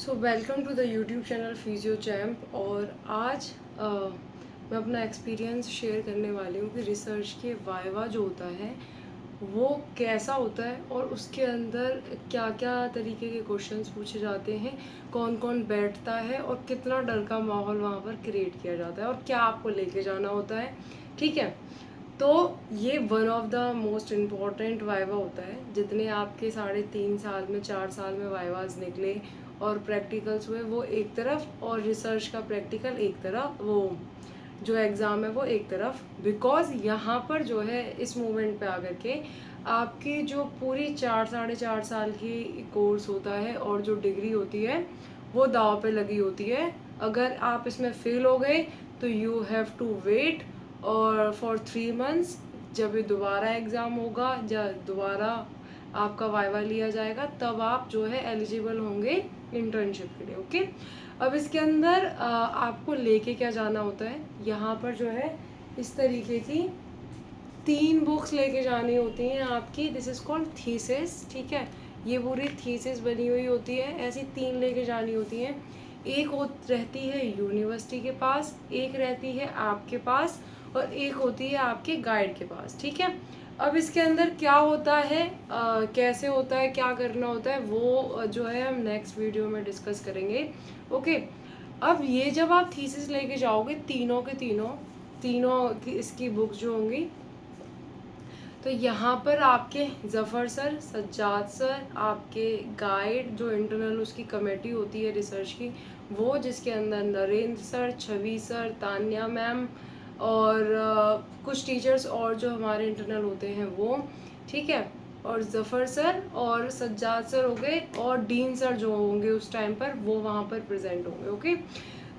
So welcome to the YouTube channel physio champ. और आज मैं अपना एक्सपीरियंस शेयर करने वाली हूँ कि रिसर्च के वाइवा जो होता है वो कैसा होता है और उसके अंदर क्या क्या तरीके के क्वेश्चंस पूछे जाते हैं, कौन कौन बैठता है और कितना डर का माहौल वहाँ पर क्रिएट किया जाता है और क्या आपको लेके जाना होता है। ठीक है, तो ये one of the most important viva होता है। जितने आपके 3.5 साल में 4 साल में वाइवाज निकले और प्रैक्टिकल्स हुए वो एक तरफ और रिसर्च का प्रैक्टिकल एक तरफ, वो जो एग्ज़ाम है वो एक तरफ। बिकॉज यहाँ पर जो है इस मोमेंट पे आकर के आपकी जो पूरी 4 साढ़े 4 साल की कोर्स होता है और जो डिग्री होती है वो दाव पे लगी होती है। अगर आप इसमें फेल हो गए तो यू हैव टू वेट और फॉर 3 मंथ्स, जब ये दोबारा एग्ज़ाम होगा या दोबारा आपका वाइवा लिया जाएगा तब आप जो है एलिजिबल होंगे इंटर्नशिप के लिए। ओके, अब इसके अंदर आपको लेके क्या जाना होता है, यहाँ पर जो है इस तरीके की 3 बुक्स लेके जानी होती हैं आपकी। This is called thesis. ठीक है, ये पूरी थीसिस बनी हुई होती है, ऐसी 3 लेके जानी होती हैं। एक रहती है यूनिवर्सिटी के पास, एक रहती है आपके पास और एक होती है आपके गाइड के पास। ठीक है, अब इसके अंदर क्या होता है, कैसे होता है, क्या करना होता है, वो जो है हम नेक्स्ट वीडियो में डिस्कस करेंगे। ओके, अब ये जब आप थीसिस लेके जाओगे तीनों के तीनों की इसकी बुक्स जो होंगी, तो यहाँ पर आपके ज़फ़र सर, सज्जाद सर, आपके गाइड जो इंटरनल उसकी कमेटी होती है रिसर्च की, वो जिसके अंदर नरेंद्र सर, छवि सर, तान्या मैम और कुछ टीचर्स और जो हमारे इंटरनल होते हैं वो। ठीक है, और ज़फ़र सर और सज्जाद सर हो गए और डीन सर जो होंगे उस टाइम पर वो वहाँ पर प्रेजेंट होंगे। ओके,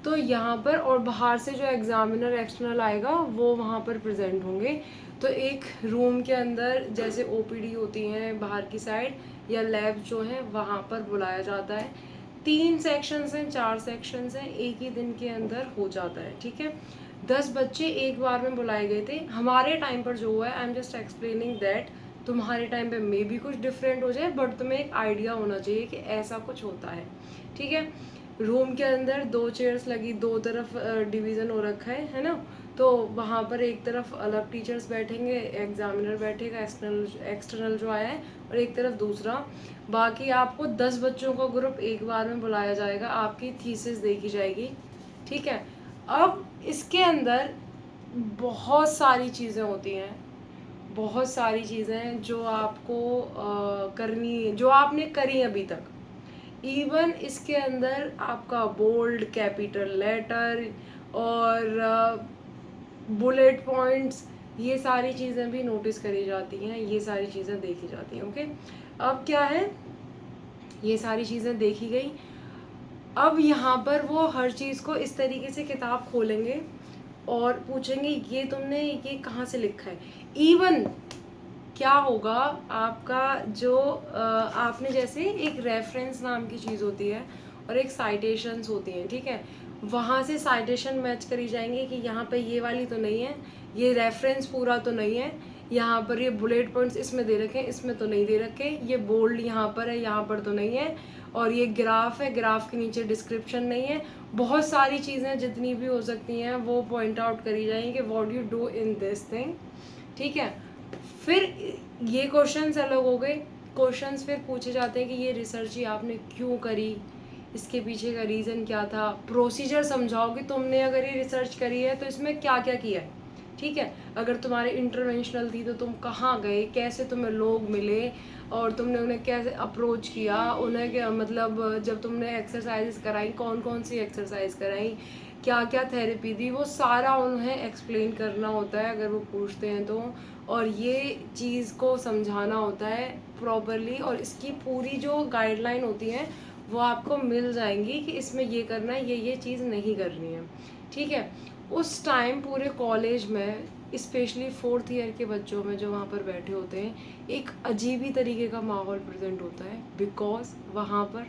तो यहाँ पर और बाहर से जो एग्ज़ामिनर एक्सटर्नल आएगा वो वहाँ पर प्रेजेंट होंगे। तो एक रूम के अंदर जैसे ओपीडी होती हैं बाहर की साइड या लैब जो है वहाँ पर बुलाया जाता है। 3 सेक्शंस हैं, 4 सेक्शंस हैं, एक ही दिन के अंदर हो जाता है। ठीक है, 10 बच्चे एक बार में बुलाए गए थे हमारे टाइम पर जो हुआ है। I am just explaining that तुम्हारे टाइम पे मे भी कुछ डिफरेंट हो जाए, बट तुम्हें एक आइडिया होना चाहिए कि ऐसा कुछ होता है। ठीक है, रूम के अंदर 2 चेयर्स लगी, 2 तरफ डिवीज़न हो रखा है ना। तो वहाँ पर एक तरफ अलग टीचर्स बैठेंगे, एग्जामिनर बैठेगा एक्सटर्नल जो आया है, और एक तरफ दूसरा। बाकी आपको 10 बच्चों का ग्रुप एक बार में बुलाया जाएगा, आपकी थीसिस देखी जाएगी। ठीक है, अब इसके अंदर बहुत सारी चीज़ें होती हैं, बहुत सारी चीज़ें जो आपको करनी, जो आपने करी अभी तक। इवन इसके अंदर आपका बोल्ड कैपिटल लेटर और बुलेट पॉइंट्स, ये सारी चीज़ें भी नोटिस करी जाती हैं, ये सारी चीज़ें देखी जाती हैं। ओके, अब क्या है, ये सारी चीज़ें देखी गई। अब यहाँ पर वो हर चीज़ को इस तरीके से किताब खोलेंगे और पूछेंगे ये तुमने ये कहाँ से लिखा है। इवन क्या होगा आपका जो आपने जैसे एक रेफरेंस नाम की चीज़ होती है और एक साइटेशंस होती हैं। ठीक है, वहाँ से साइटेशन मैच करी जाएंगे कि यहाँ पे ये वाली तो नहीं है, ये रेफरेंस पूरा तो नहीं है, यहाँ पर ये बुलेट पॉइंट्स इसमें दे रखे हैं, इसमें तो नहीं दे रखे, ये बोल्ड यहाँ पर है, यहाँ पर तो नहीं है, और ये ग्राफ है, ग्राफ के नीचे डिस्क्रिप्शन नहीं है। बहुत सारी चीज़ें जितनी भी हो सकती हैं वो पॉइंट आउट करी जाएंगी कि what you do in this thing. ठीक है, फिर ये क्वेश्चंस अलग हो गए। क्वेश्चंस फिर पूछे जाते हैं कि ये रिसर्च ही आपने क्यों करी, इसके पीछे का रीज़न क्या था, प्रोसीजर समझाओ कि तुमने अगर ये रिसर्च करी है तो इसमें क्या क्या किया है। ठीक है, अगर तुम्हारे इंटरवेंशनल थी तो तुम कहाँ गए, कैसे तुम्हें लोग मिले और तुमने उन्हें कैसे अप्रोच किया, उन्हें क्या मतलब जब तुमने एक्सरसाइज कराई कौन कौन सी एक्सरसाइज कराई, क्या क्या थेरेपी दी, वो सारा उन्हें एक्सप्लेन करना होता है अगर वो पूछते हैं तो। और ये चीज़ को समझाना होता है प्रॉपरली, और इसकी पूरी जो गाइडलाइन होती है वो आपको मिल जाएंगी कि इसमें ये करना है, ये चीज़ नहीं करनी है। ठीक है, उस टाइम पूरे कॉलेज में स्पेशली 4th ईयर के बच्चों में जो वहाँ पर बैठे होते हैं एक अजीब ही तरीके का माहौल प्रेजेंट होता है। बिकॉज वहाँ पर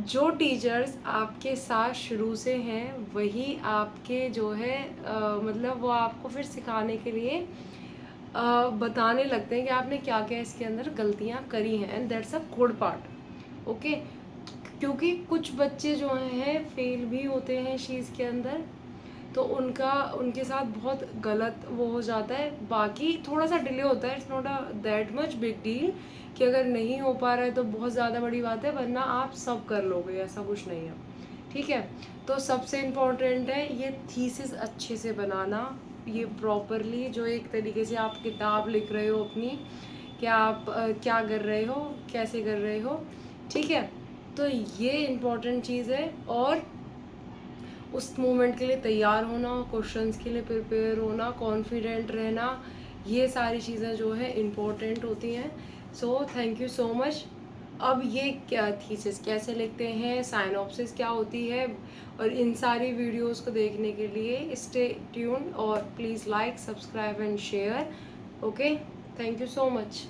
जो टीचर्स आपके साथ शुरू से हैं वही आपके जो है मतलब वो आपको फिर सिखाने के लिए बताने लगते हैं कि आपने क्या क्या इसके अंदर गलतियाँ करी हैं, and that's a good part. Okay, क्योंकि कुछ बच्चे जो हैं फेल भी होते हैं इस चीज़ के अंदर, तो उनके साथ बहुत गलत वो हो जाता है। बाकी थोड़ा सा डिले होता है, it's not a that much big deal कि अगर नहीं हो पा रहा है तो बहुत ज़्यादा बड़ी बात है, वरना आप सब कर लोगे, ऐसा कुछ नहीं है। ठीक है, तो सबसे इम्पोर्टेंट है ये थीसिस अच्छे से बनाना, ये प्रॉपरली, जो एक तरीके से आप किताब लिख रहे हो अपनी, कि आप क्या कर रहे हो, कैसे कर रहे हो। ठीक है, तो ये इम्पोर्टेंट चीज़ है। और उस मोमेंट के लिए तैयार होना, क्वेश्चंस के लिए प्रिपेयर होना, कॉन्फिडेंट रहना, ये सारी चीज़ें जो है इम्पोर्टेंट होती हैं। So thank you so much. अब ये क्या थीसिस कैसे लिखते हैं, साइनॉप्सिस क्या होती है, और इन सारी वीडियोस को देखने के लिए स्टे ट्यून, और please like, subscribe and share. Okay, thank you so much.